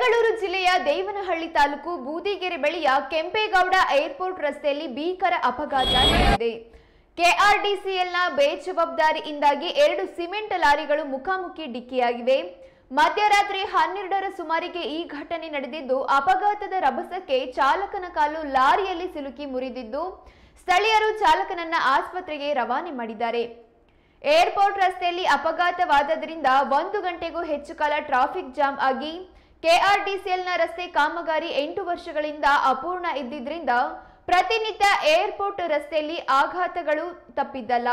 ಬೆಂಗಳೂರು ಜಿಲ್ಲೆಯ ದೇವನಹಳ್ಳಿ ತಾಲೂಕು ಬೂದಿಗೆರೆ ಬಳಿಯ ಕೆಂಪೇಗೌಡ ಏರ್ಪೋರ್ಟ್ ರಸ್ತೆಯಲ್ಲಿ ಭೀಕರ ಅಪಘಾತ ನಡೆದಿದೆ. ಕೆಆರ್ಡಿಸಿಎಲ್ನ ಬೇಜವಾಬ್ದಾರಿಯಿಂದಾಗಿ 2 ಸಿಮೆಂಟ್ ಲಾರಿಗಳು ಮುಖಾಮುಖಿ ಡಿಕ್ಕಿಯಾಗಿವೆ. ಮಧ್ಯರಾತ್ರಿ 12ರ ಸುಮಾರಿಗೆ ಈ ಘಟನೆ ನಡೆದಿದ್ದು, ಅಪಘಾತದ ರಭಸಕ್ಕೆ ಚಾಲಕನ ಕಾಲು ಲಾರಿಯಲ್ಲಿ ಸಿಲುಕಿ ಮುರಿದಿದ್ದು, ಸ್ಥಳೀಯರು ಚಾಲಕನನ್ನ ಆಸ್ಪತ್ರೆಗೆ ರವಾನೆ ಮಾಡಿದ್ದಾರೆ. ಏರ್ಪೋರ್ಟ್ ರಸ್ತೆಯಲ್ಲಿ ಅಪಘಾತವಾದ್ದರಿಂದ 1 ಗಂಟೆಗೂ ಹೆಚ್ಚು ಕಾಲ ಟ್ರಾಫಿಕ್ ಜಾಮ್ ಆಗಿ ಕೆಆರ್ಡಿಸಿಎಲ್ನ ರಸ್ತೆ ಕಾಮಗಾರಿ 8 ವರ್ಷಗಳಿಂದ ಅಪೂರ್ಣ ಇದ್ದಿದ್ದರಿಂದ ಪ್ರತಿನಿತ್ಯ ಏರ್ಪೋರ್ಟ್ ರಸ್ತೆಯಲ್ಲಿ ಆಘಾತಗಳು ತಪ್ಪಿದ್ದಲ್ಲ.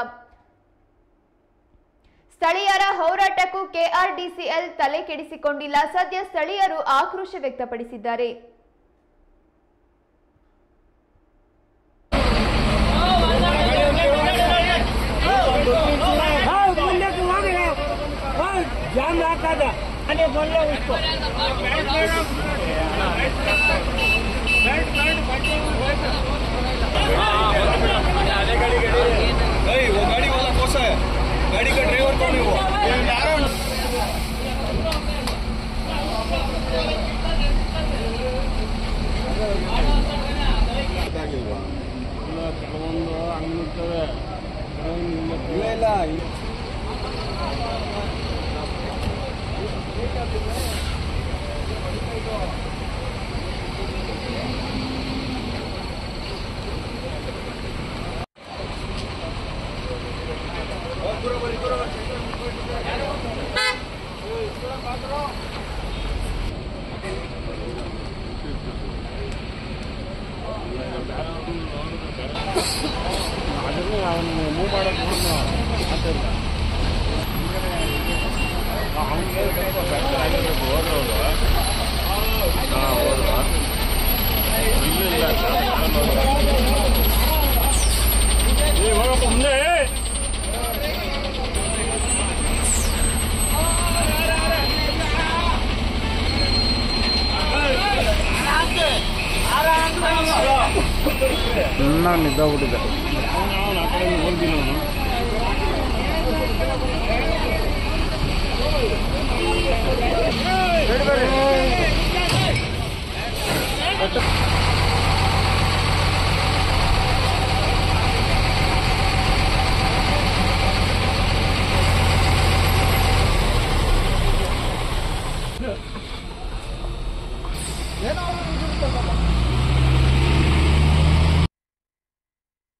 ಸ್ಥಳೀಯರ ಹೋರಾಟಕ್ಕೂ ಕೆಆರ್ಡಿಸಿಎಲ್ ತಲೆ ಕೆಡಿಸಿಕೊಂಡಿಲ್ಲ. ಸದ್ಯ ಸ್ಥಳೀಯರು ಆಕ್ರೋಶ ವ್ಯಕ್ತಪಡಿಸಿದ್ದಾರೆ. वो गाड़ी वाला कौन सा है? गाड़ी का ड्राइवर कौन है? वो ಕೆಲವೊಂದು ಅಂಗಡಿರ್ತವೆ ಇಲ್ಲ ಅದನ್ನು ಅವನು ಮೂವ್ ಮಾಡೋದು ಮಾತಾಡಿಲ್ಲ. ಅವನಿಗೆ ಸ್ವಲ್ಪ ಫ್ಯಾಕ್ಚರ್ ಆಗಿರಬೇಕು. ಹೋದ್ರವರು ಇಲ್ಲ ಹೋಗಪ್ಪ ಮುಂದೆ. ನಾನು ನಿದ್ದಾಗ್ಬಿಟ್ಟಿದ್ದೆ. ಅವನು ಆ ಕಡೆ ಹೋಗ್ತೀನಿ. ಅವನು